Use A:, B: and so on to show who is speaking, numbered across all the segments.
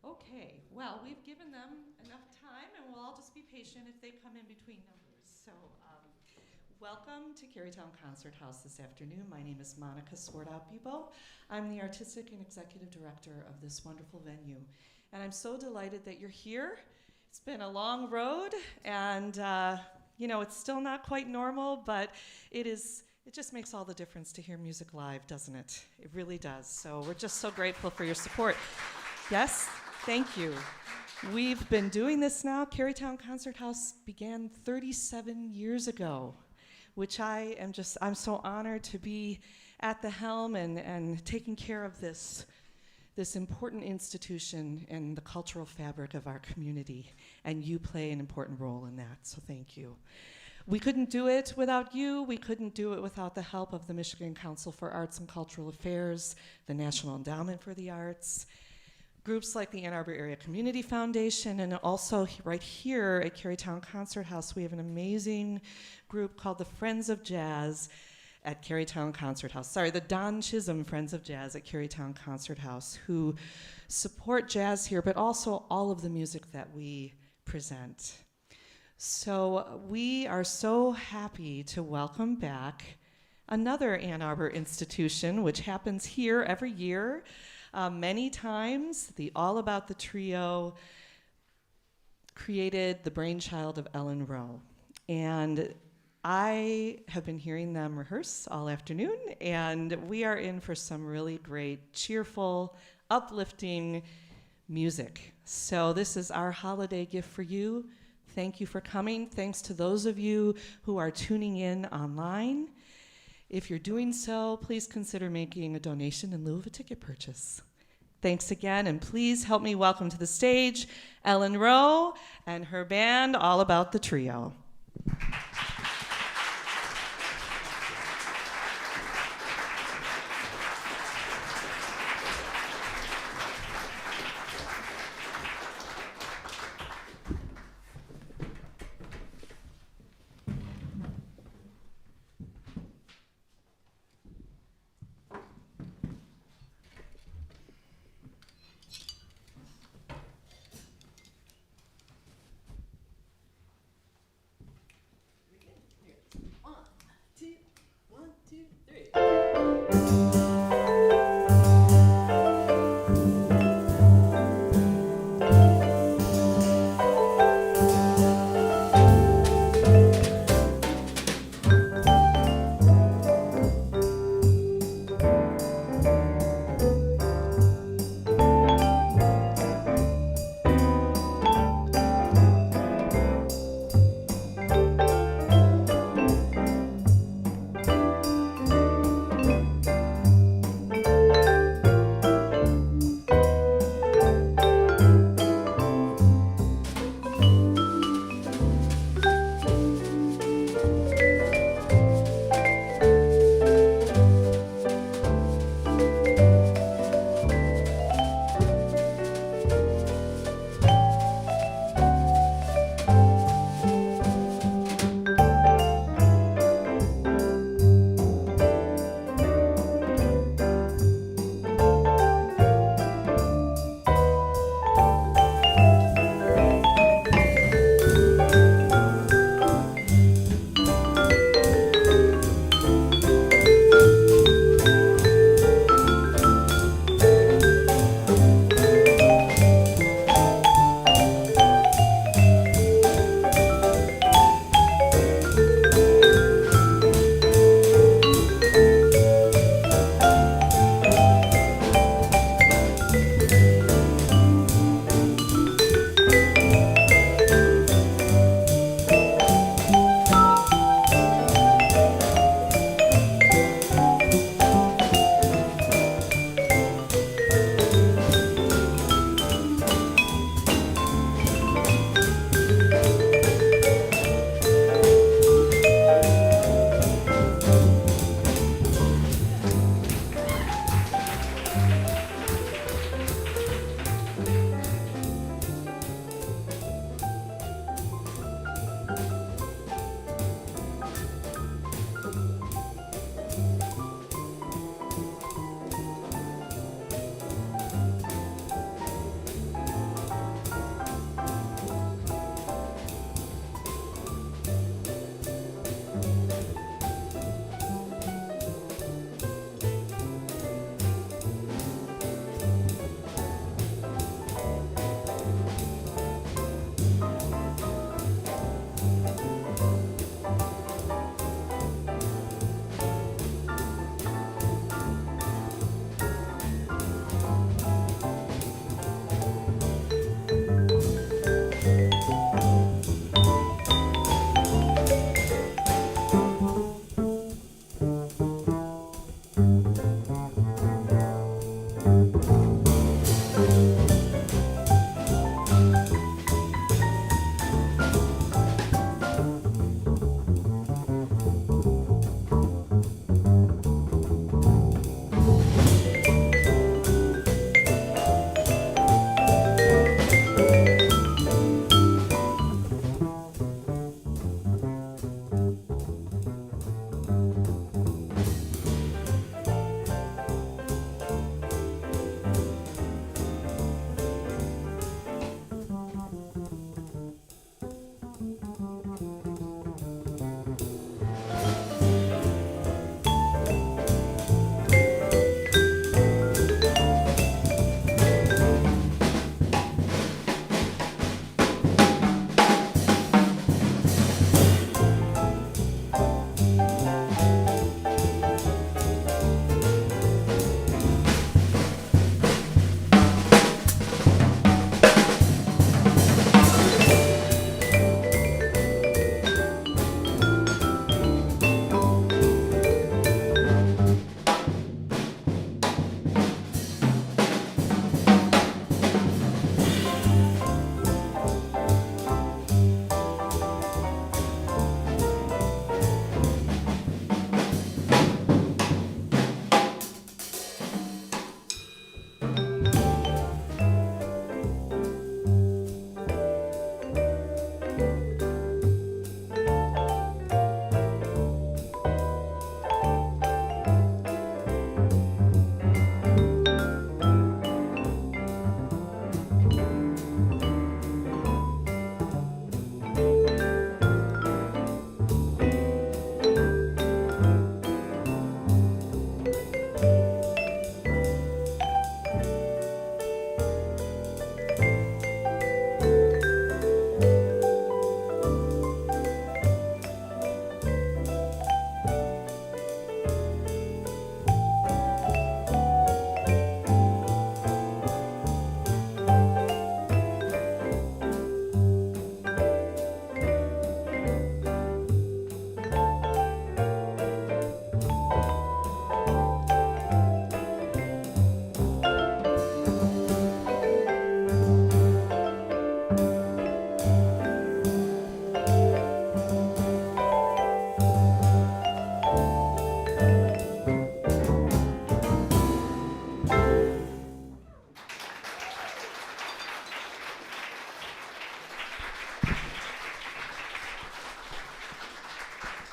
A: Okay, well, we've given them enough time, and we'll all just be patient if they come in between numbers. So, welcome to Kerrytown Concert House this afternoon. My name is Monica Swartout-Bibo. I'm the Artistic and Executive Director of this wonderful venue. And I'm so delighted that you're here. It's been a long road, and it's still not quite normal, but it just makes all the difference to hear music live, doesn't it? It really does. So we're just so grateful for your support. Yes, thank you. We've been doing this now. Kerrytown Concert House began 37 years ago, which I'm so honored to be at the helm and taking care of this important institution in the cultural fabric of our community, and you play an important role in that, so thank you. We couldn't do it without you. We couldn't do it without the help of the Michigan Council for Arts and Cultural Affairs, the National Endowment for the Arts, groups like the Ann Arbor Area Community Foundation, and also right here at Kerrytown Concert House, we have an amazing group called the Friends of Jazz at Kerrytown Concert House. Sorry, the Don Chisholm Friends of Jazz at Kerrytown Concert House, who support jazz here, but also all of the music that we present. So we are so happy to welcome back another Ann Arbor institution, which happens here every year, many times. The All About the Trio created the brainchild of Ellen Rowe. And I have been hearing them rehearse all afternoon, and we are in for some really great, cheerful, uplifting music. So this is our holiday gift for you. Thank you for coming. Thanks to those of you who are tuning in online. If you're doing so, please consider making a donation in lieu of a ticket purchase. Thanks again, and please help me welcome to the stage Ellen Rowe and her band, All About the Trio.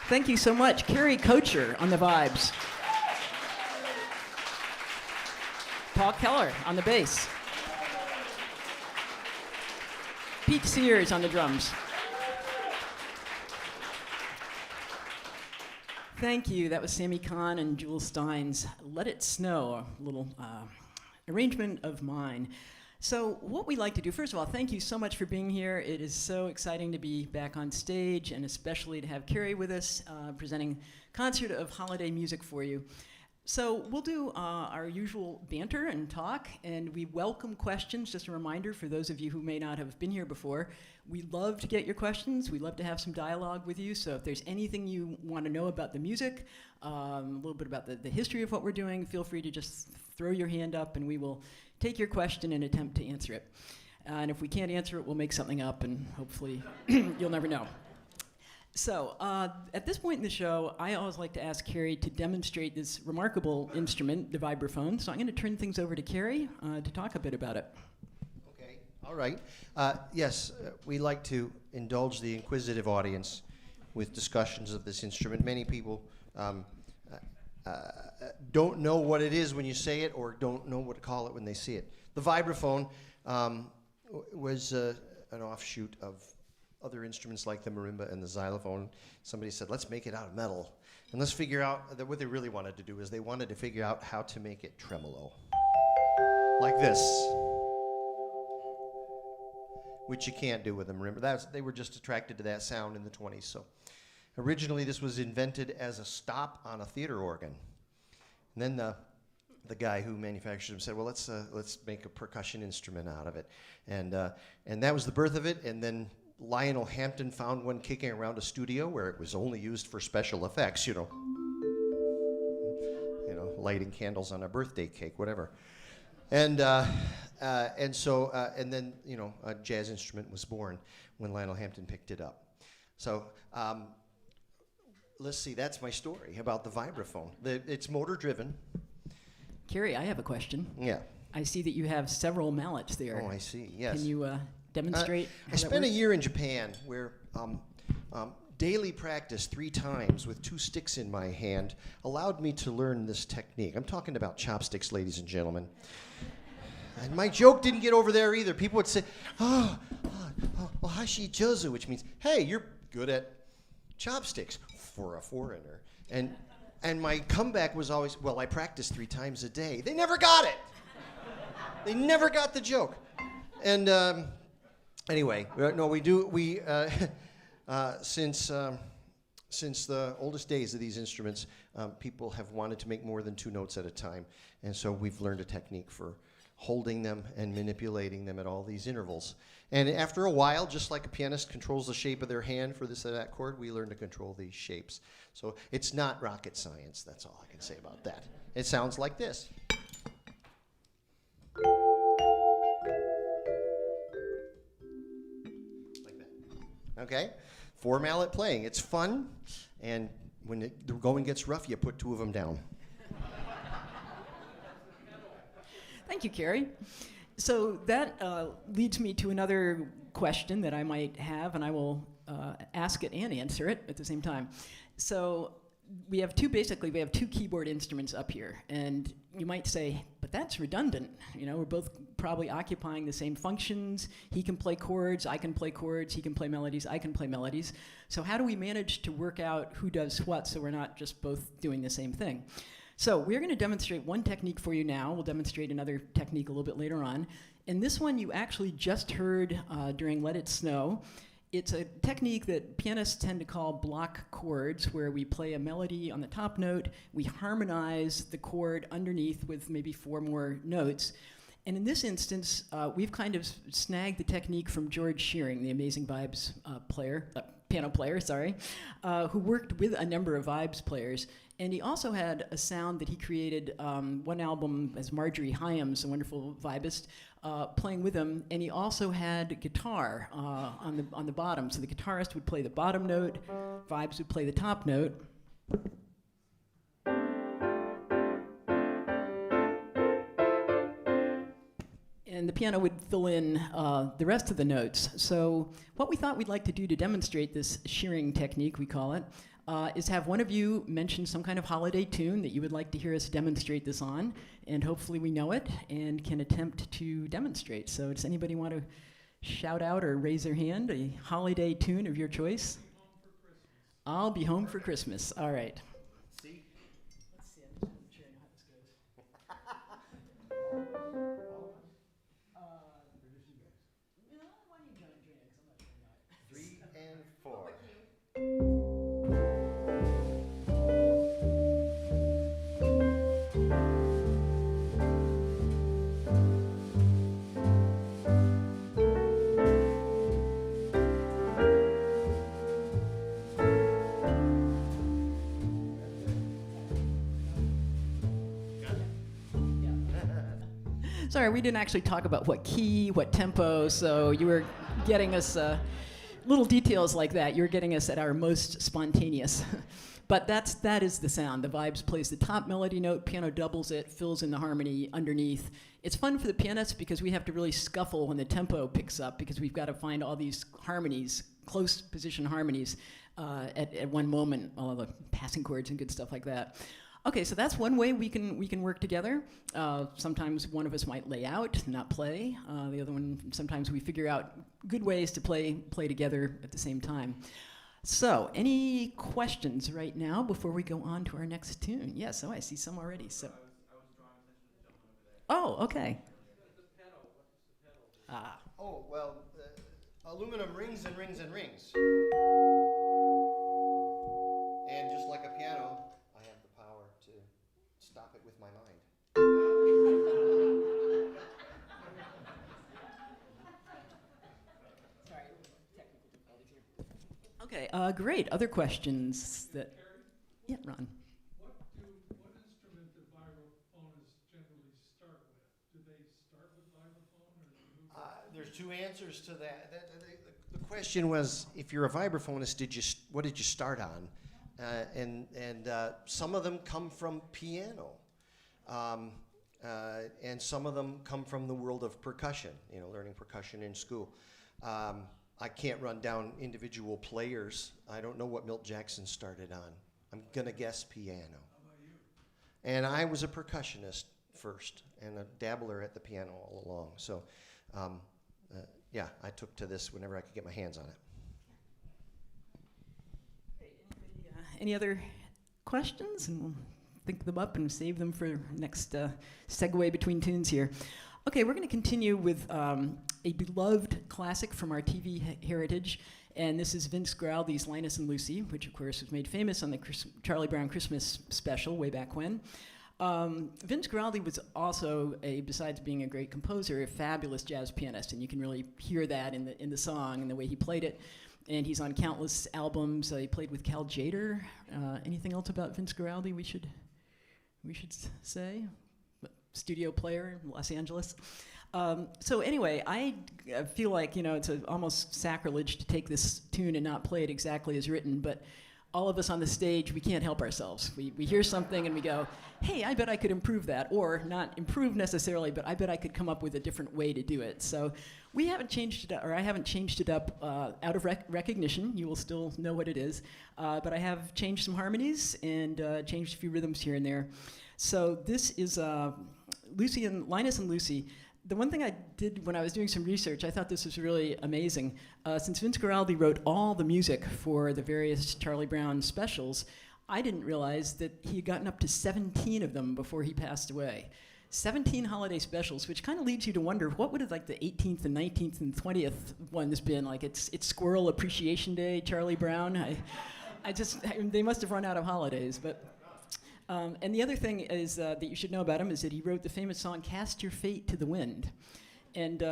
B: Thank you so much. Cary Kocher on the vibes. Paul Keller on the bass. Pete Siers on the drums. Thank you. That was Sammy Kahn and Jewel Stein's Let It Snow, a little arrangement of mine. So what we like to do, first of all, thank you so much for being here. It is so exciting to be back on stage, and especially to have Cary with us, presenting concert of holiday music for you. So we'll do our usual banter and talk, and we welcome questions. Just a reminder for those of you who may not have been here before, we love to get your questions. We love to have some dialogue with you. So if there's anything you want to know about the music, a little bit about the history of what we're doing, feel free to just throw your hand up, and we will take your question and attempt to answer it. And if we can't answer it, we'll make something up, and hopefully you'll never know. So at this point in the show, I always like to ask Cary to demonstrate this remarkable instrument, the vibraphone. So I'm going to turn things over to Cary to talk a bit about it.
C: Okay, all right. Yes, we like to indulge the inquisitive audience with discussions of this instrument. Many people don't know what it is when you say it, or don't know what to call it when they see it. The vibraphone was an offshoot of other instruments like the marimba and the xylophone. Somebody said, let's make it out of metal, and let's figure out that what they really wanted to do is they wanted to figure out how to make it tremolo, like this, which you can't do with the marimba. They were just attracted to that sound in the 20s. So originally this was invented as a stop on a theater organ. And then the guy who manufactured them said, well, let's make a percussion instrument out of it. And that was the birth of it. And then Lionel Hampton found one kicking around a studio where it was only used for special effects, you know, lighting candles on a birthday cake, whatever. And so then, a jazz instrument was born when Lionel Hampton picked it up. So let's see, that's my story about the vibraphone. It's motor driven.
B: Cary, I have a question.
C: Yeah.
B: I see that you have several mallets there.
C: Oh, I see, yes.
B: Can you demonstrate?
C: I spent a year in Japan where daily practice 3 times with 2 sticks in my hand allowed me to learn this technique. I'm talking about chopsticks, ladies and gentlemen. And my joke didn't get over there either. People would say, oh, hashi jozu, which means, hey, you're good at chopsticks for a foreigner. And my comeback was always, well, I practice 3 times a day. They never got it. They never got the joke. And anyway, no, we do. Since the oldest days of these instruments, people have wanted to make more than 2 notes at a time, and so we've learned a technique for holding them and manipulating them at all these intervals. And after a while, just like a pianist controls the shape of their hand for this or that chord, we learn to control these shapes. So it's not rocket science. That's all I can say about that. It sounds like this. Okay, 4 mallet playing. It's fun, and when the going gets rough, you put 2 of them down.
B: Thank you, Cary. So that leads me to another question that I might have, and I will ask it and answer it at the same time. So we have 2 keyboard instruments up here, and you might say, but that's redundant. We're both probably occupying the same functions. He can play chords, I can play chords, he can play melodies, I can play melodies. So how do we manage to work out who does what so we're not just both doing the same thing? So we're going to demonstrate one technique for you now. We'll demonstrate another technique a little bit later on. And this one you actually just heard during Let It Snow. It's a technique that pianists tend to call block chords, where we play a melody on the top note, we harmonize the chord underneath with maybe 4 more notes. And in this instance, we've kind of snagged the technique from George Shearing, the amazing vibes piano player, who worked with a number of vibes players. And he also had a sound that he created, one album as Marjorie Hyams, a wonderful vibist, playing with him. And he also had guitar on the bottom. So the guitarist would play the bottom note, vibes would play the top note. And the piano would fill in the rest of the notes. So what we thought we'd like to do to demonstrate this shearing technique, we call it, is have one of you mention some kind of holiday tune that you would like to hear us demonstrate this on, and hopefully we know it and can attempt to demonstrate. So does anybody want to shout out or raise their hand a holiday tune of your choice? I'll be home for Christmas. All right.
C: See?
B: Let's see. I'm just sure I know how this goes. Why don't you join it? 'Cause I'm not sure I know it.
C: 3 and 4.
B: Sorry, we didn't actually talk about what key, what tempo, so you were getting us little details like that. You're getting us at our most spontaneous. But that is the sound. The vibes plays the top melody note, piano doubles it, fills in the harmony underneath. It's fun for the pianist because we have to really scuffle when the tempo picks up because we've got to find all these harmonies, close position harmonies at one moment, all the passing chords and good stuff like that. Okay, so that's one way we can work together. Sometimes one of us might lay out, not play. The other one, sometimes we figure out good ways to play together at the same time. So, any questions right now before we go on to our next tune? Yes, I see some already. So,
D: I was drawing attention to the gentleman over there.
B: oh, okay.
D: The pedal, what does the pedal do?
C: Oh, well, aluminum rings and rings and rings. And just like a piano, I have the power to stop it with my mind.
B: Sorry, technical difficulties here. Okay, great. Other questions that? Yeah, Ron.
E: What instrument do vibraphonists generally start with? Do they start with vibraphone or do they move?
C: There's two answers to that. The question was, if you're a vibraphonist, what did you start on? And some of them come from piano, and some of them come from the world of percussion. Learning percussion in school. I can't run down individual players. I don't know what Milt Jackson started on. I'm gonna guess piano.
E: How about you?
C: And I was a percussionist first, and a dabbler at the piano all along. So, yeah, I took to this whenever I could get my hands on it.
B: Any other questions? And we'll think them up and save them for next segue between tunes here. Okay, we're going to continue with a beloved classic from our TV heritage, and this is Vince Guaraldi's Linus and Lucy, which of course was made famous on the Charlie Brown Christmas special way back when. Vince Guaraldi was also, besides being a great composer, a fabulous jazz pianist, and you can really hear that in the song and the way he played it. And he's on countless albums. He played with Cal Tjader. Anything else about Vince Guaraldi we should say? Studio player in Los Angeles. So anyway, I feel like it's almost sacrilege to take this tune and not play it exactly as written. But all of us on the stage, we can't help ourselves. We hear something and we go, hey, I bet I could improve that. Or not improve necessarily, but I bet I could come up with a different way to do it. So we haven't changed it up, or I haven't changed it up out of recognition. You will still know what it is. But I have changed some harmonies and changed a few rhythms here and there. So this is Linus and Lucy. The one thing I did when I was doing some research, I thought this was really amazing. Since Vince Guaraldi wrote all the music for the various Charlie Brown specials, I didn't realize that he had gotten up to 17 of them before he passed away. 17 holiday specials, which kind of leads you to wonder, what would the 18th and 19th and 20th ones been? Like it's Squirrel Appreciation Day, Charlie Brown. They must have run out of holidays, but. And the other thing is that you should know about him is that he wrote the famous song "Cast Your Fate to the Wind," and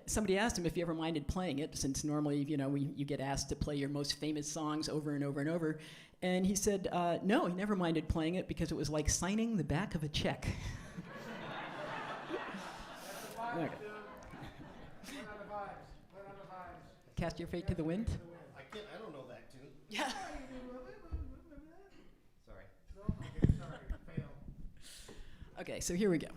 B: somebody asked him if he ever minded playing it, since normally you get asked to play your most famous songs over and over and over, and he said no, he never minded playing it because it was like signing the back of a check. Okay. Cast Your Fate to the Wind.
C: I don't know that tune.
B: Yeah. Okay, so here we go.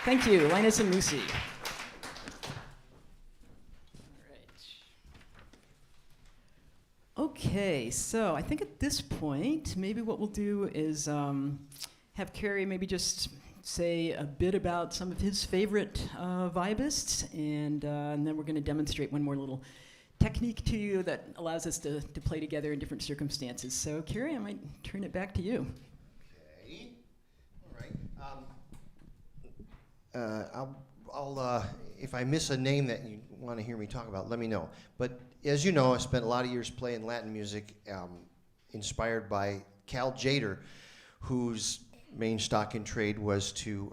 B: Thank you, Linus and Lucy. Okay, so I think at this point, maybe what we'll do is have Cary maybe just say a bit about some of his favorite vibists, and then we're going to demonstrate one more little technique to you that allows us to play together in different circumstances. So, Cary, I might turn it back to you.
C: Okay. All right. I'll if I miss a name that you want to hear me talk about, let me know. But as you know, I spent a lot of years playing Latin music, inspired by Cal Tjader, whose main stock in trade was to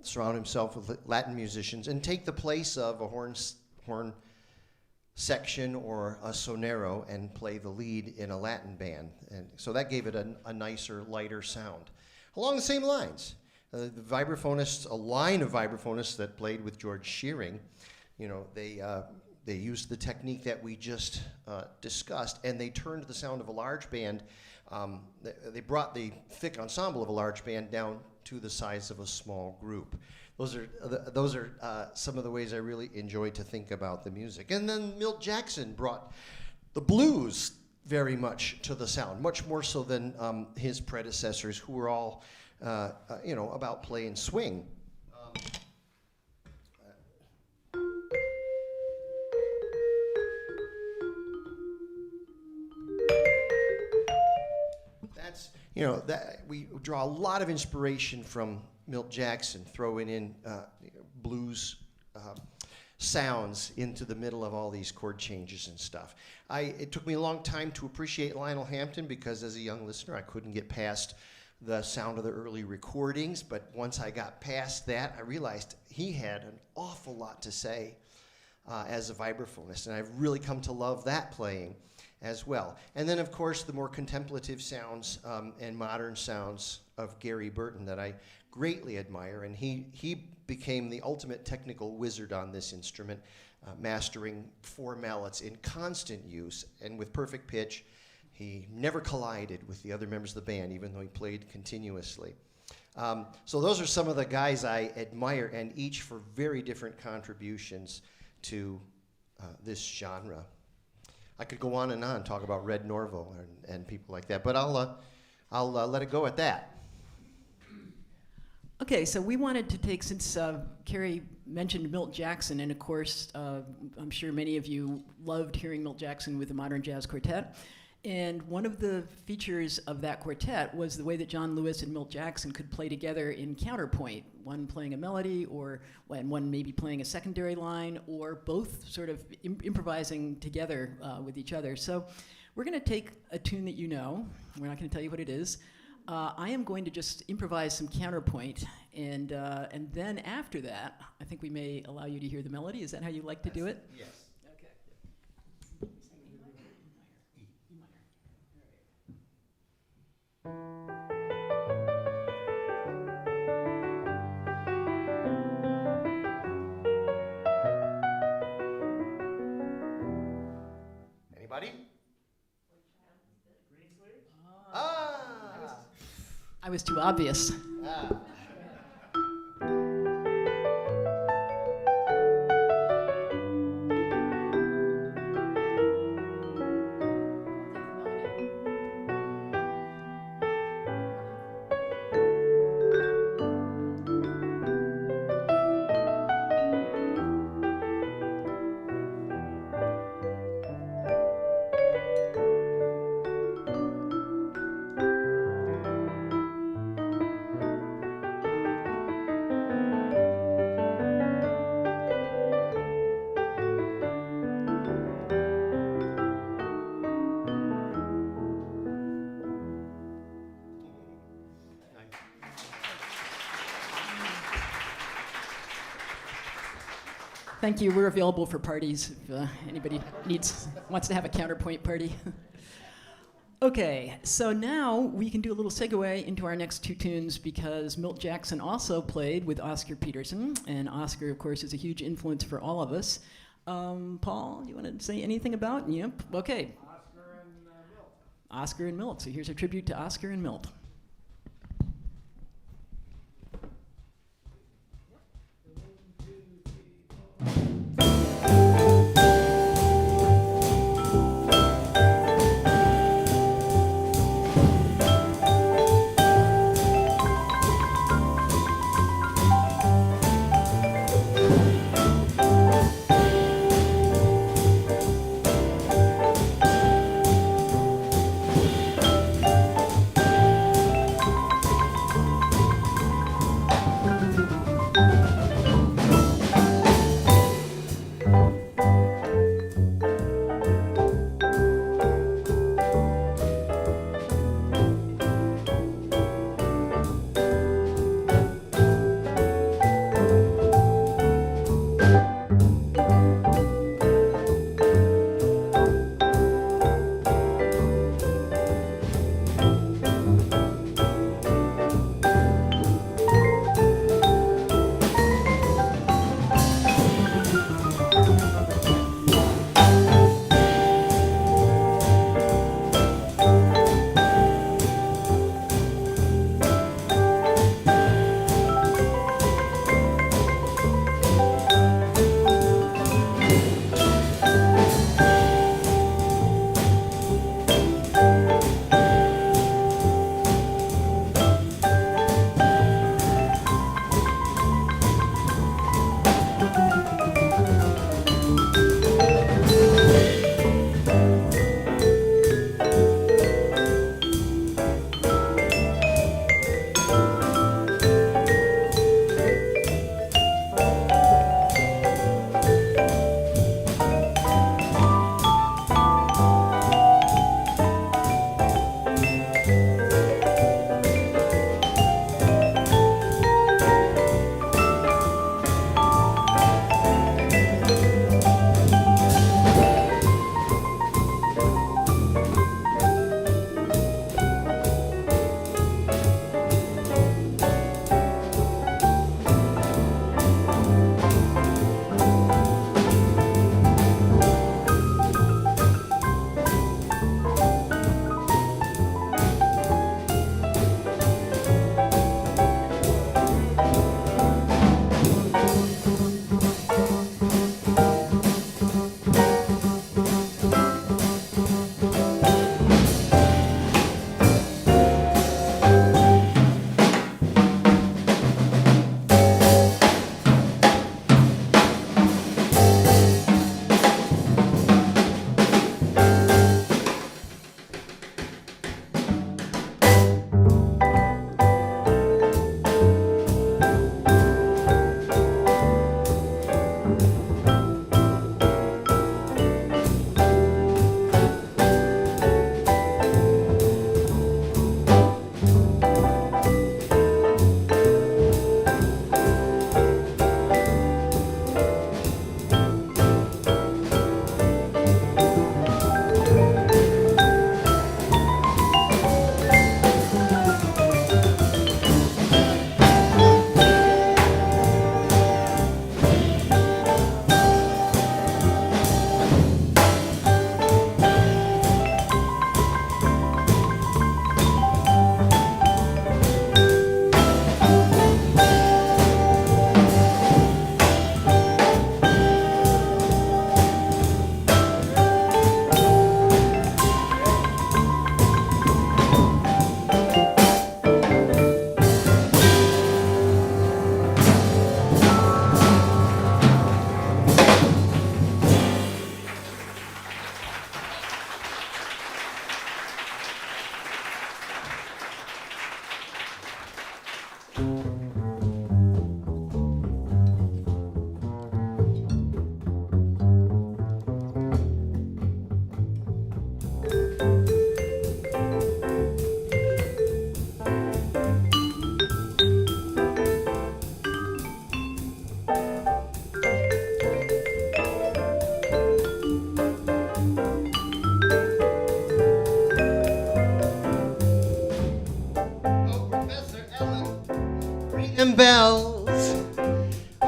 C: surround himself with Latin musicians and take the place of a horn section or a sonero and play the lead in a Latin band. And so that gave it a nicer, lighter sound. Along the same lines, the vibraphonists, a line of vibraphonists that played with George Shearing, you know, they used the technique that we just discussed, and they turned the sound of a large band. They brought the thick ensemble of a large band down to the size of a small group. Those are some of the ways I really enjoy to think about the music. And then Milt Jackson brought the blues very much to the sound, much more so than his predecessors, who were all, about play and swing. That we draw a lot of inspiration from Milt Jackson, throwing in blues sounds into the middle of all these chord changes and stuff. It took me a long time to appreciate Lionel Hampton, because as a young listener, I couldn't get past the sound of the early recordings, but once I got past that, I realized he had an awful lot to say as a vibraphonist, and I've really come to love that playing as well. And then, of course, the more contemplative sounds and modern sounds of Gary Burton that I greatly admire, and he became the ultimate technical wizard on this instrument, mastering 4 mallets in constant use and with perfect pitch. He never collided with the other members of the band, even though he played continuously. So those are some of the guys I admire, and each for very different contributions to this genre. I could go on and on, talk about Red Norvo and people like that, but I'll let it go at that.
B: Okay, so we wanted to take, since Cary mentioned Milt Jackson, and of course, I'm sure many of you loved hearing Milt Jackson with the Modern Jazz Quartet. And one of the features of that quartet was the way that John Lewis and Milt Jackson could play together in counterpoint, one playing a melody, or one maybe playing a secondary line, or both sort of improvising together with each other. So we're going to take a tune that you know. We're not going to tell you what it is. I am going to just improvise some counterpoint, and then after that, I think we may allow you to hear the melody. Is that how you like to do it?
C: Yes. Anybody?
B: I was too obvious. Thank you. We're available for parties if anybody wants to have a counterpoint party. Okay, so now we can do a little segue into our next 2 tunes, because Milt Jackson also played with Oscar Peterson, and Oscar, of course, is a huge influence for all of us. Paul, you want to say anything about? Yep. Okay.
E: Oscar and Milt.
B: Oscar and Milt. So here's a tribute to Oscar and Milt.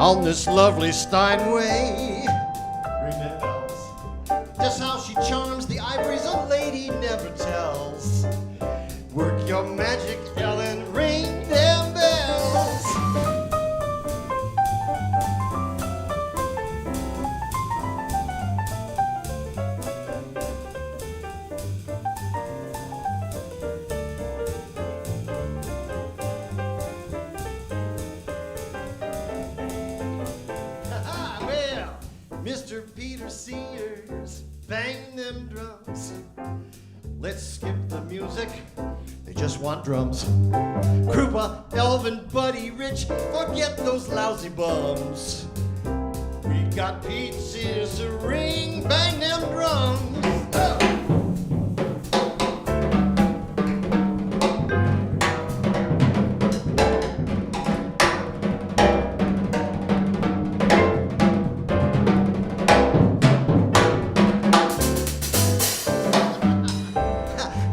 C: on this lovely Steinway. Ring them bells. Just how she charms the ivories a lady never tells. Work your magic, Ellen, ring them bells. Well, Mr. Peter Siers, bang them drums. Let's skip the music, they just want drums. Krupa, Elvin, Buddy, Rich, forget those lousy bums. We got Pete Siers to ring, bang them drums. Oh.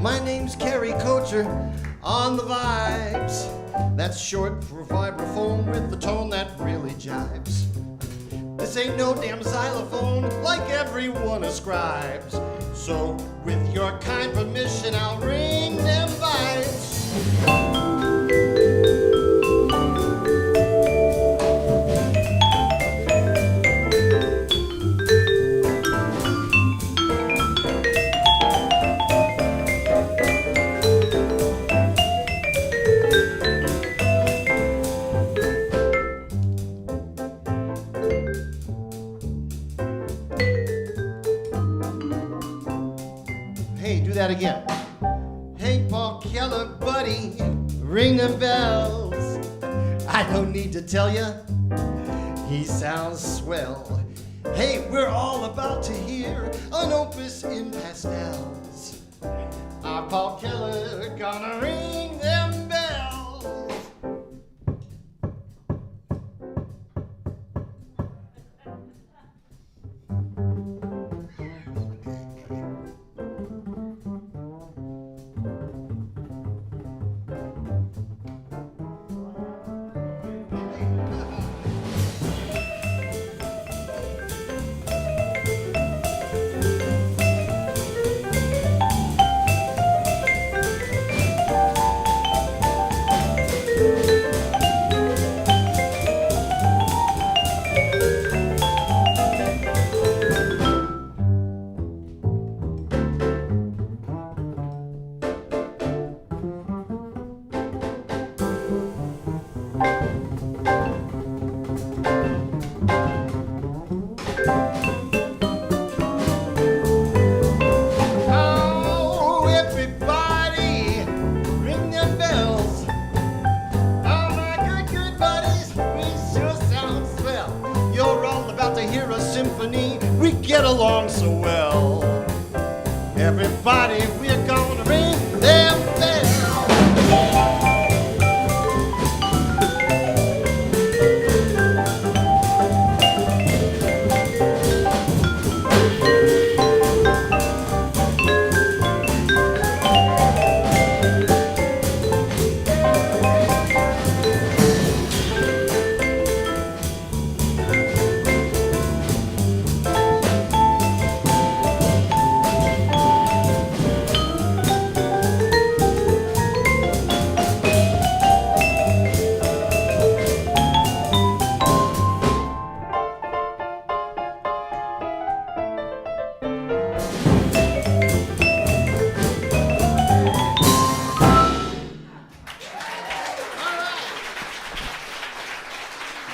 C: My name's Cary Kocher on the vibes. That's short for vibraphone with the tone that really jives. This ain't no damn xylophone like everyone ascribes. So with your kind permission, I'll ring them vibes. Hey, do that again. Hey, Paul Keller, buddy, ring them bells. I don't need to tell you, he sounds swell. Hey, we're all about to hear an opus in pastels. Our Paul Keller gonna ring them bells. Oh, everybody, ring them bells. Oh, my good buddies, we sure sound swell. You're all about to hear a symphony, we get along so well. Everybody, we're gonna ring them bells.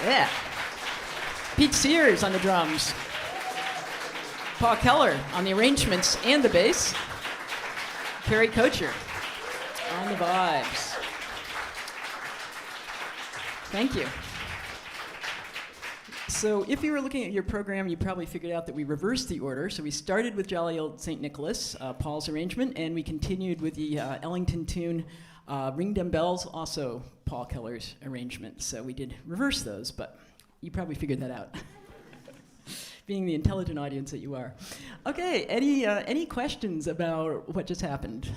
B: Yeah. Pete Siers on the drums. Paul Keller on the arrangements and the bass. Cary Kocher on the vibes. Thank you. So if you were looking at your program, you probably figured out that we reversed the order. So we started with Jolly Old St. Nicholas, Paul's arrangement, and we continued with the Ellington tune, Ring Dem Bells, also Paul Keller's arrangement. So we did reverse those, but you probably figured that out, being the intelligent audience that you are. Okay, any questions about what just happened?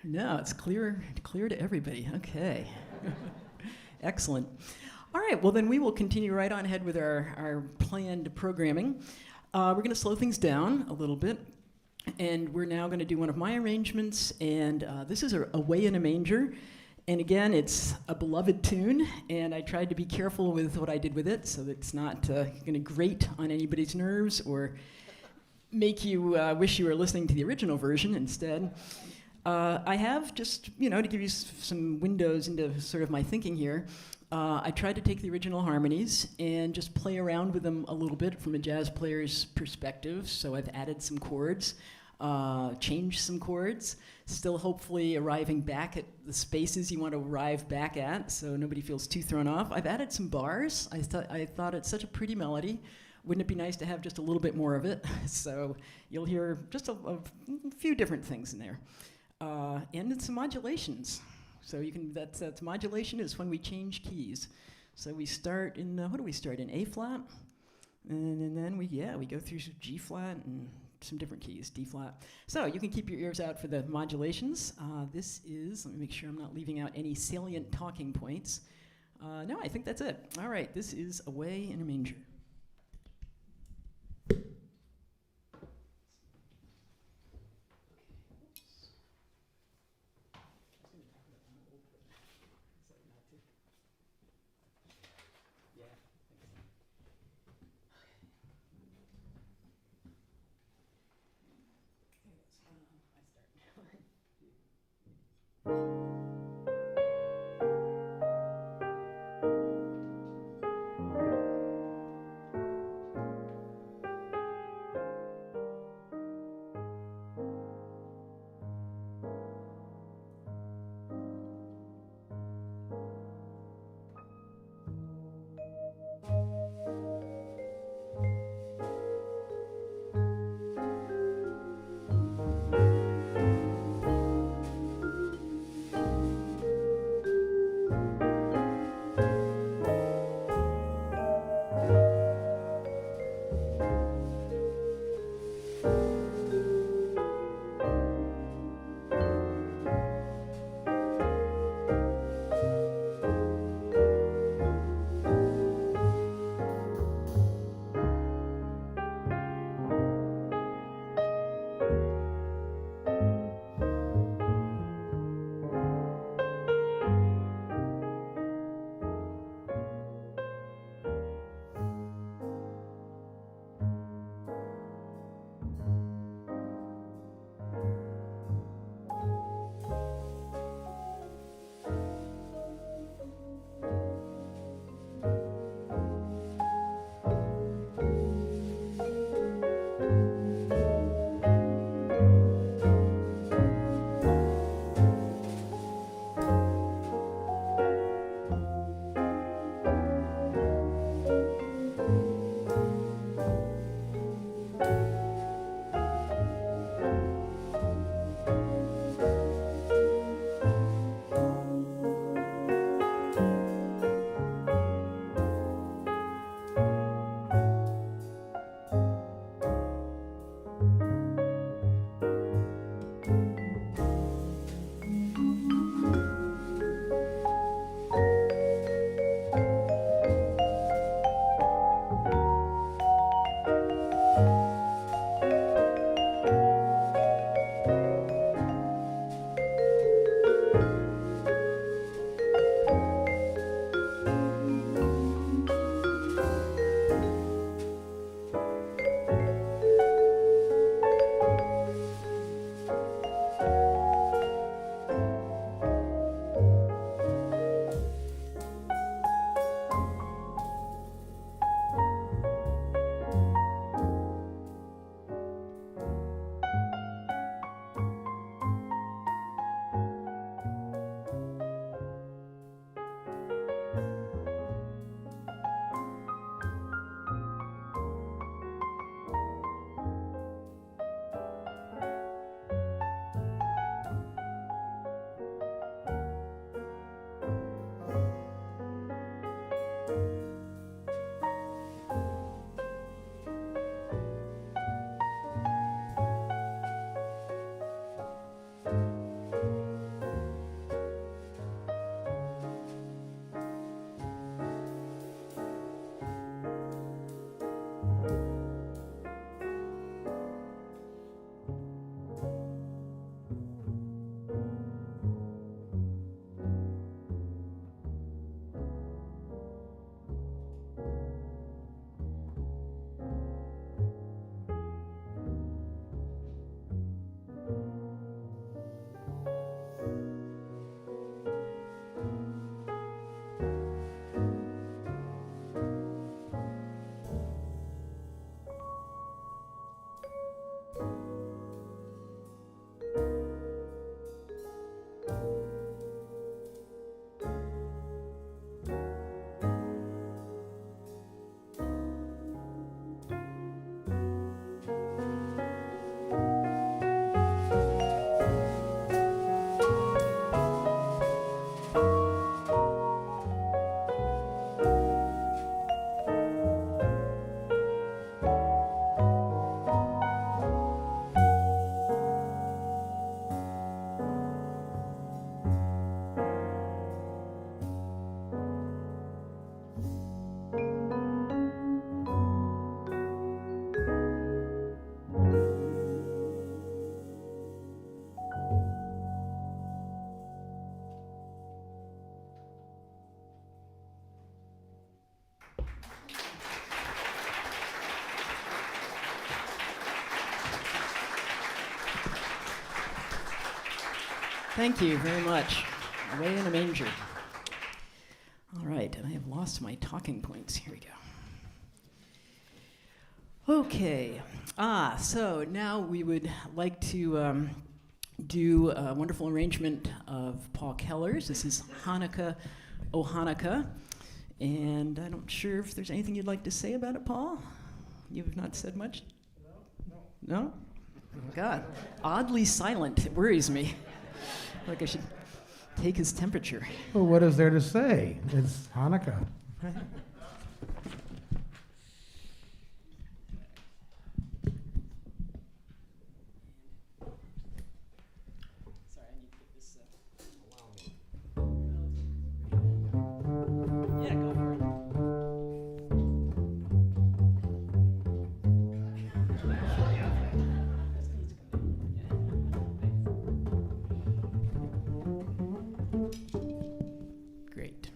B: No, it's clear to everybody. Okay. Excellent. All right, well then we will continue right on ahead with our planned programming. We're going to slow things down a little bit, and we're now going to do one of my arrangements, and this is a Away in a Manger. And again, it's a beloved tune, and I tried to be careful with what I did with it, so that it's not going to grate on anybody's nerves or make you wish you were listening to the original version instead. I have, just, to give you some windows into sort of my thinking here, I tried to take the original harmonies and just play around with them a little bit from a jazz player's perspective. So I've added some chords, changed some chords, still hopefully arriving back at the spaces you want to arrive back at, so nobody feels too thrown off. I've added some bars. I thought it's such a pretty melody. Wouldn't it be nice to have just a little bit more of it? So you'll hear just a few different things in there. And it's some modulations. So you can, that's modulation is when we change keys. So we start in, what do we start in? A flat? And then we go through G flat and some different keys, D flat. So you can keep your ears out for the modulations. This is, let me make sure I'm not leaving out any salient talking points. No, I think that's it. All right, this is Away in a Manger. Thank you very much. Away in a manger. All right, and I have lost my talking points. Here we go. Okay. So now we would like to do a wonderful arrangement of Paul Keller's. This is Hanukkah, O Hanukkah. And I'm not sure if there's anything you'd like to say about it, Paul? You've not said much? No? Oh, God. Oddly silent. It worries me. Like I should take his temperature.
F: Well, what is there to say? It's Hanukkah.
B: Sorry, I need to get this. Yeah, go for it. Great.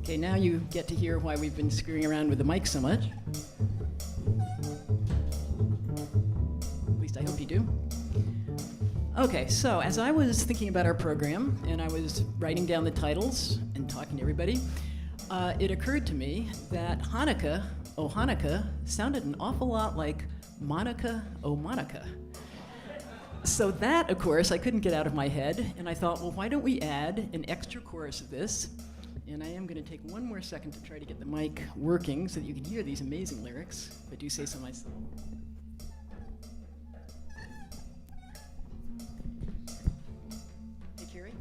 B: Okay, now you get to hear why we've been screwing around with the mic so much. At least I hope you do. Okay, so as I was thinking about our program and I was writing down the titles and talking to everybody, it occurred to me that Hanukkah, oh Hanukkah, sounded an awful lot like Monica, oh Monica. So that, of course, I couldn't get out of my head, and I thought, well, why don't we add an extra chorus of this? And I am going to take one more second to try to get the mic working so that you can hear these amazing lyrics, if I do say so myself. Hey, Cary?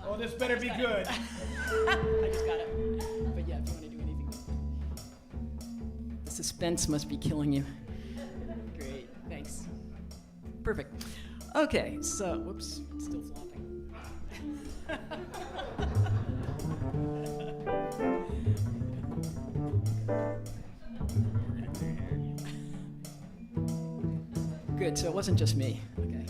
F: Oh, this better be good.
B: I just got it. But yeah, if you want to do anything. suspense must be killing you. Great, thanks. Perfect. Okay, so, whoops, it's still flopping. Good, so it wasn't just me. Okay.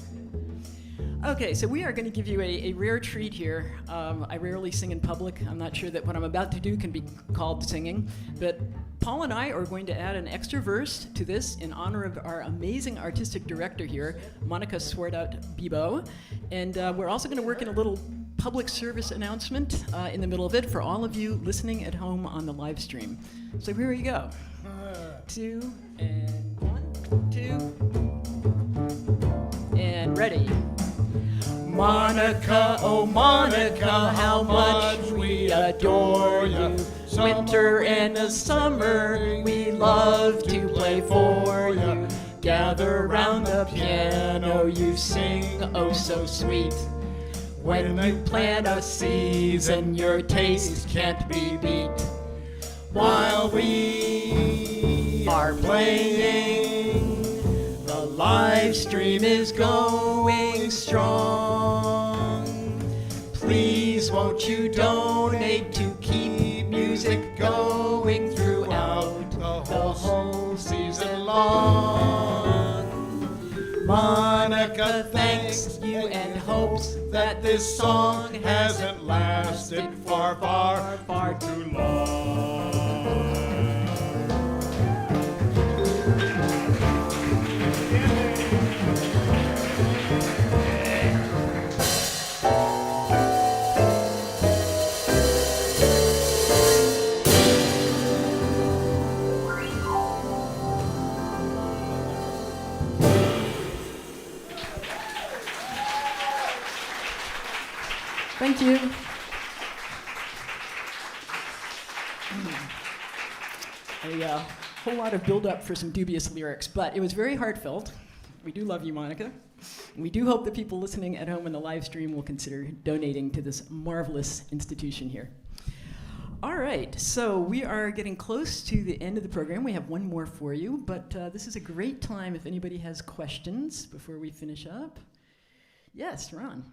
B: Okay, so we are going to give you a rare treat here. I rarely sing in public. I'm not sure that what I'm about to do can be called singing, but Paul and I are going to add an extra verse to this in honor of our amazing artistic director here, Monica Swartout-Bibo. And we're also going to work in a little public service announcement in the middle of it for all of you listening at home on the live stream. So here you go. 2 and 1, 2, and ready. Monica, oh Monica, how much we adore you. Winter and the summer, we love to play for you. Gather round the piano, you sing oh so sweet. When you plan a season, your taste can't be beat. While we are playing, the live stream is going strong. Please won't you donate to keep music going throughout the whole season long. Monica thanks you and hopes that this song hasn't lasted far, far, far too long. Thank you. A whole lot of build-up for some dubious lyrics, but it was very heartfelt. We do love you, Monica. And we do hope that people listening at home in the live stream will consider donating to this marvelous institution here. All right, so we are getting close to the end of the program. We have one more for you, but this is a great time if anybody has questions before we finish up. Yes, Ron.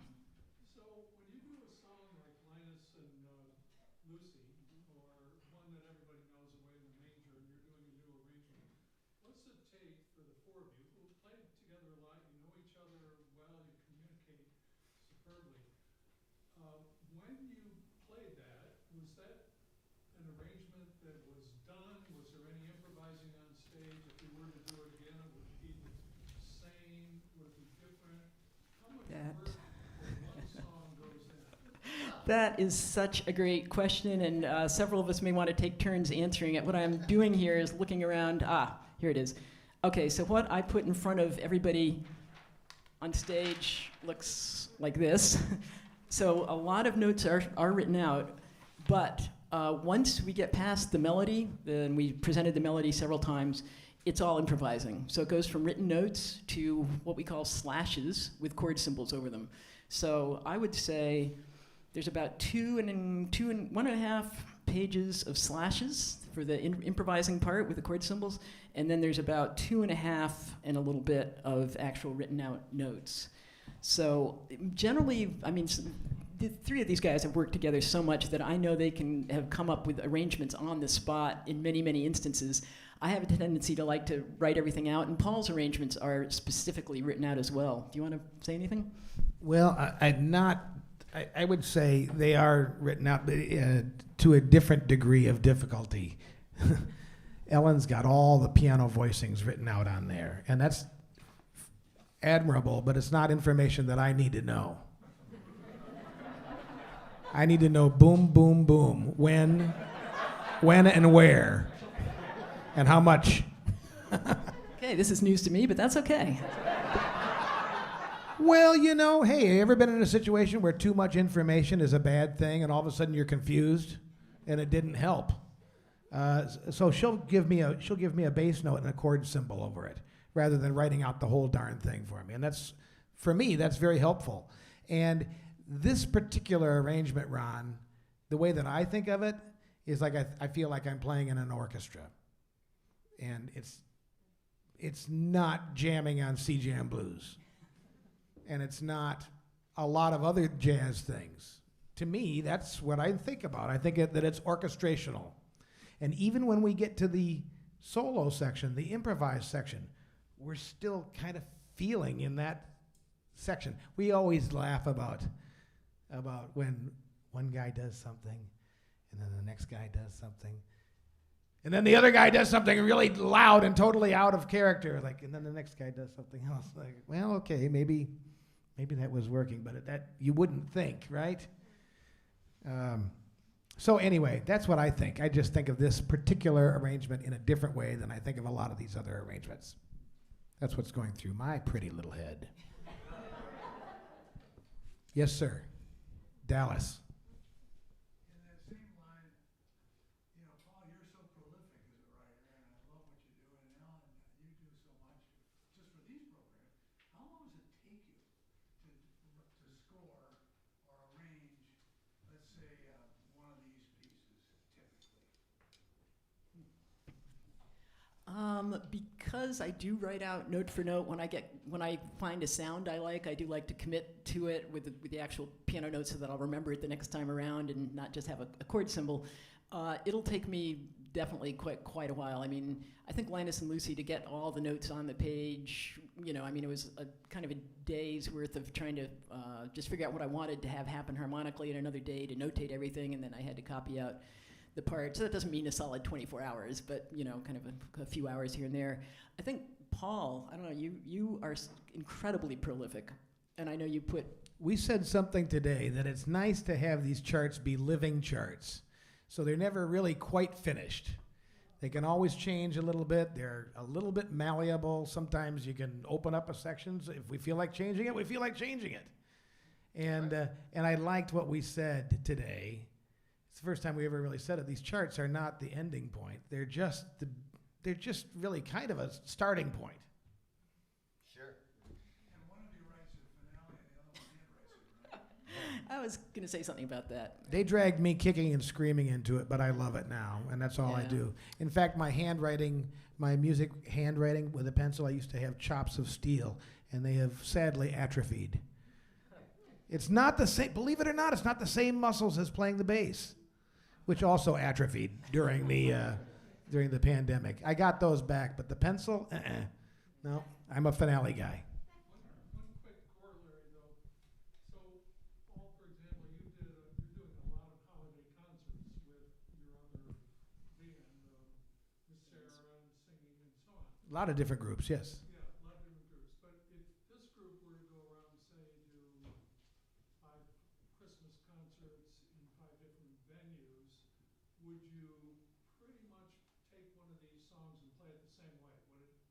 E: So when you do a song like Linus and Lucy, or one that everybody knows, Away in the Manger, and you're doing a new arrangement, what's it take for the four of you who played together a lot, you know each other well, you communicate superbly. When you played that, was that an arrangement that was done? Was there any improvising on stage? If you were to do it again, it would be the same? Would it be different? How much work for one song goes in?
B: That is such a great question, and several of us may want to take turns answering it. What I'm doing here is looking around. Here it is. Okay, so what I put in front of everybody on stage looks like this. So a lot of notes are written out, but once we get past the melody, and we presented the melody several times, it's all improvising. So it goes from written notes to what we call slashes with chord symbols over them. So I would say there's about 1.5 pages of slashes for the improvising part with the chord symbols, and then there's about 2.5 and a little bit of actual written out notes. So generally, I mean, the three of these guys have worked together so much that I know they can have come up with arrangements on the spot in many, many instances. I have a tendency to like to write everything out, and Paul's arrangements are specifically written out as well. Do you want to say anything?
F: Well, I would say they are written out to a different degree of difficulty. Ellen's got all the piano voicings written out on there, and that's admirable, but it's not information that I need to know. I need to know boom, boom, boom, when and where, and how much.
B: Okay, this is news to me, but that's okay.
F: Well, you know, hey, you ever been in a situation where too much information is a bad thing, and all of a sudden you're confused, and it didn't help? So she'll give me a bass note and a chord symbol over it, rather than writing out the whole darn thing for me. And that's, for me, that's very helpful. And this particular arrangement, Ron, the way that I think of it is like I feel like I'm playing in an orchestra. and it's not jamming on C Jam blues, and it's not a lot of other jazz things. To me, that's what I think about. I think that it's orchestrational. And even when we get to the solo section, the improvised section, we're still kind of feeling in that section. We always laugh about when one guy does something, and then the next guy does something, and then the other guy does something really loud and totally out of character, and then the next guy does something else. Well, okay, maybe that was working, but that you wouldn't think, right? So anyway, that's what I think. I just think of this particular arrangement in a different way than I think of a lot of these other arrangements. That's what's going through my pretty little head. Yes, sir. Dallas.
E: In that same line, Paul, you're so prolific as a writer, and I love what you do, and Ellen, you do so much just for these programs. How long does it take you to score or arrange, let's say, one of these pieces, typically?
B: Because I do write out note for note when I find a sound I like, I do like to commit to it with the actual piano notes so that I'll remember it the next time around and not just have a chord symbol. It'll take me definitely quite a while. I mean, I think Linus and Lucy, to get all the notes on the page, it was a kind of a day's worth of trying to just figure out what I wanted to have happen harmonically, and another day to notate everything, and then I had to copy out the parts. So that doesn't mean a solid 24 hours, but kind of a few hours here and there. I think Paul, I don't know, you are incredibly prolific, and I know you put.
F: We said something today that it's nice to have these charts be living charts, so they're never really quite finished. They can always change a little bit. They're a little bit malleable. Sometimes you can open up a section. So if we feel like changing it, we feel like changing it. And I liked what we said today. It's the first time we ever really said it. These charts are not the ending point. They're just really kind of a starting point.
C: Sure.
E: And one of you writes the finale, and the other one hand writes it, right?
B: I was going to say something about that.
F: They dragged me kicking and screaming into it, but I love it now, and that's all I
B: Yeah.
F: do. In fact, my music handwriting with a pencil, I used to have chops of steel, and they have sadly atrophied. It's not the same, believe it or not, it's not the same muscles as playing the bass, which also atrophied during the pandemic. I got those back, but the pencil, no, I'm a finale guy.
E: One quick corollary, though. So, Paul, for example, you're doing a lot of holiday concerts with your other band, Miss Sarah, and singing and so on.
F: A lot of different groups, yes.
E: Yeah, a lot of different groups. But if this group were to go around, say, do 5 Christmas concerts in 5 different venues, would you pretty much take one of these songs and play it the same way? Would it,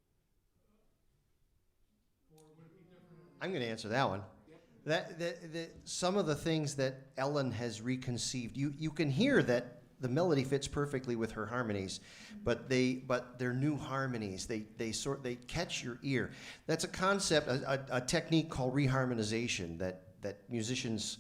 E: or would it be different?
C: I'm going to answer that one. Some of the things that Ellen has reconceived, you can hear that the melody fits perfectly with her harmonies, but they're new harmonies. They catch your ear. That's a concept, a technique called reharmonization that musicians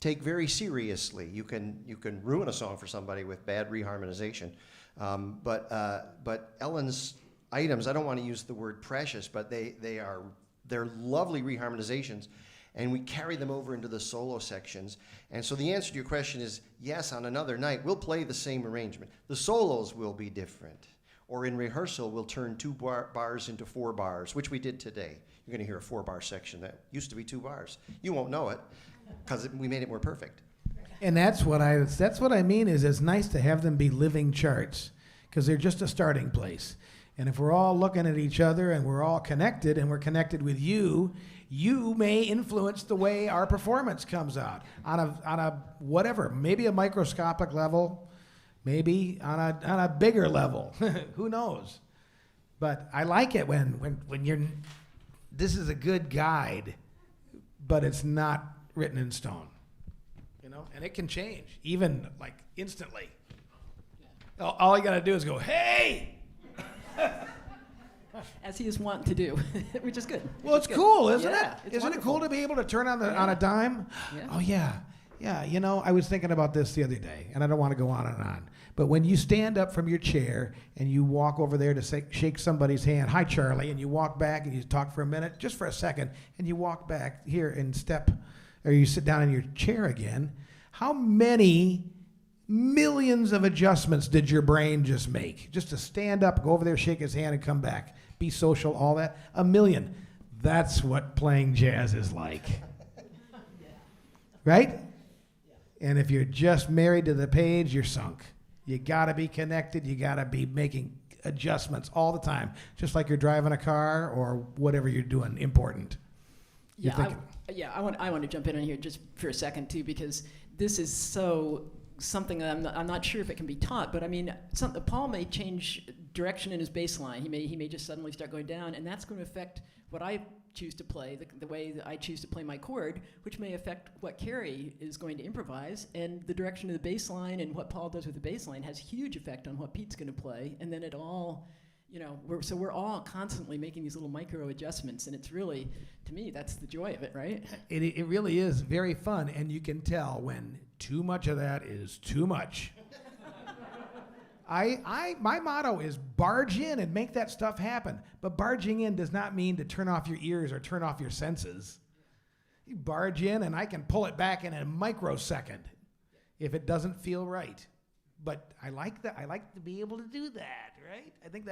C: take very seriously. You can ruin a song for somebody with bad reharmonization, but Ellen's items, I don't want to use the word precious, but they're lovely reharmonizations, and we carry them over into the solo sections. And so the answer to your question is yes, on another night, we'll play the same arrangement. The solos will be different. Or in rehearsal, we'll turn 2 bars into 4 bars, which we did today. You're going to hear a 4-bar section that used to be 2 bars. You won't know it, because we made it more perfect.
F: And that's what I mean is it's nice to have them be living charts, because they're just a starting place. And if we're all looking at each other and we're all connected and we're connected with you, you may influence the way our performance comes out on a whatever, maybe a microscopic level, maybe on a bigger level. Who knows? But I like it when you're, this is a good guide, but it's not written in stone. And it can change, even like instantly. All you got to do is go, hey!
B: As he is wont to do, which is good.
F: Well, it's cool, isn't
B: Yeah,
F: it?
B: it's
F: Isn't it cool
B: wonderful.
F: to be able to turn on a dime?
B: Yeah.
F: Oh yeah, Yeah, you know, I was thinking about this the other day, and I don't want to go on and on. But when you stand up from your chair and you walk over there to shake somebody's hand, hi, Charlie, and you walk back and you talk for a minute, just for a second, and you walk back here and or you sit down in your chair again, how many millions of adjustments did your brain just make? Just to stand up, go over there, shake his hand, and come back. Be social, all that. 1 million. That's what playing jazz is like. Right? And if you're just married to the page, you're sunk. You got to be connected. You got to be making adjustments all the time, just like you're driving a car or whatever you're doing important.
B: Yeah, I want to jump in on here just for a second too, because this is something that I'm not sure if it can be taught. But I mean, Paul may change direction in his bass line. He may just suddenly start going down, and that's going to affect what I choose to play, the way that I choose to play my chord, which may affect what Cary is going to improvise, and the direction of the bass line and what Paul does with the bass line has huge effect on what Pete's going to play, and then it all, you know, we're all constantly making these little micro adjustments, and it's really, to me, that's the joy of it, right?
F: It really is very fun, and you can tell when too much of that is too much. My motto is barge in and make that stuff happen. But barging in does not mean to turn off your ears or turn off your senses. You barge in and I can pull it back in a microsecond if it doesn't feel right. But I like that. I like to be able to do that, right? I think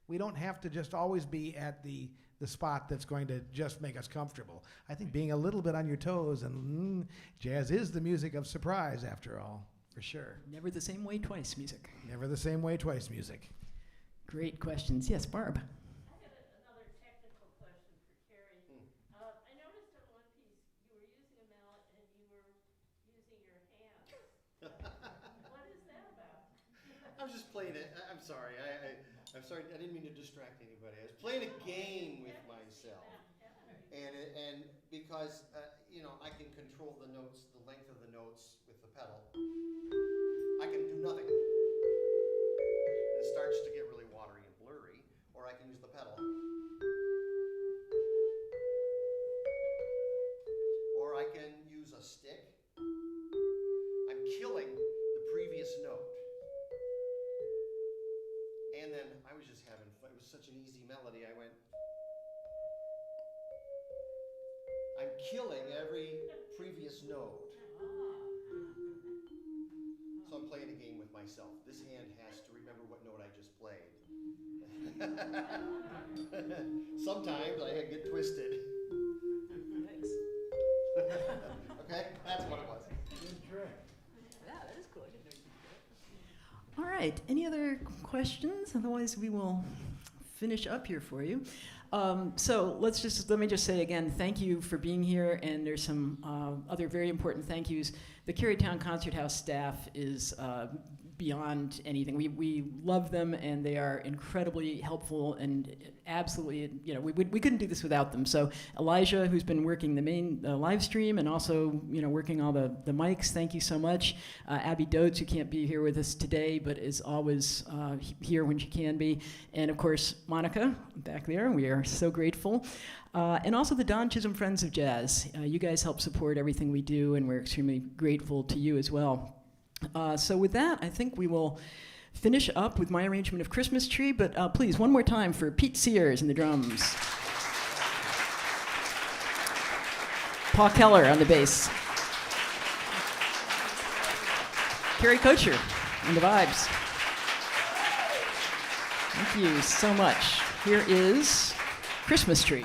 F: we don't have to just always be at the spot that's going to just make us comfortable. I think being a little bit on your toes, and jazz is the music of surprise after all. For sure.
B: Never the same way twice music.
F: Never the same way twice music.
B: Great questions. Yes, Barb.
G: I have another technical question for Cary. I noticed on one piece you were using a mallet and you were using your hands. What is that about?
C: I'm just playing it. I'm sorry. I'm sorry. I didn't mean to distract anybody. I was playing a game with myself, and because you know, I can control the notes, the length of the notes with the pedal. I can do nothing. It starts to get really watery and blurry, or I can use the pedal. Or I can use a stick. I'm killing the previous note. And then I was just having fun. It was such an easy melody. I went, I'm killing every previous note. So I'm playing a game with myself. This hand has to remember what note I just played. Sometimes I get twisted.
B: Thanks.
C: Okay, that's what it was.
F: Good trick.
B: Yeah, that is cool. I didn't know you could do that. All right. Any other questions? Otherwise, we will finish up here for you. So let me just say again, thank you for being here, and there's some other very important thank yous. The Kerrytown Concert House staff is beyond anything. We love them, and they are incredibly helpful, and absolutely, you know, we couldn't do this without them. So Elijah, who's been working the main live stream and also, you know, working all the mics, thank you so much. Abby Dotes, who can't be here with us today, but is always here when she can be. And of course, Monica, back there, we are so grateful. And also the Don Chisholm Friends of Jazz. You guys help support everything we do, and we're extremely grateful to you as well. So with that, I think we will finish up with my arrangement of Christmas Tree, but please, one more time for Pete Siers and the drums. Paul Keller on the bass. Cary Kocher on the vibes. Thank you so much. Here is Christmas Tree.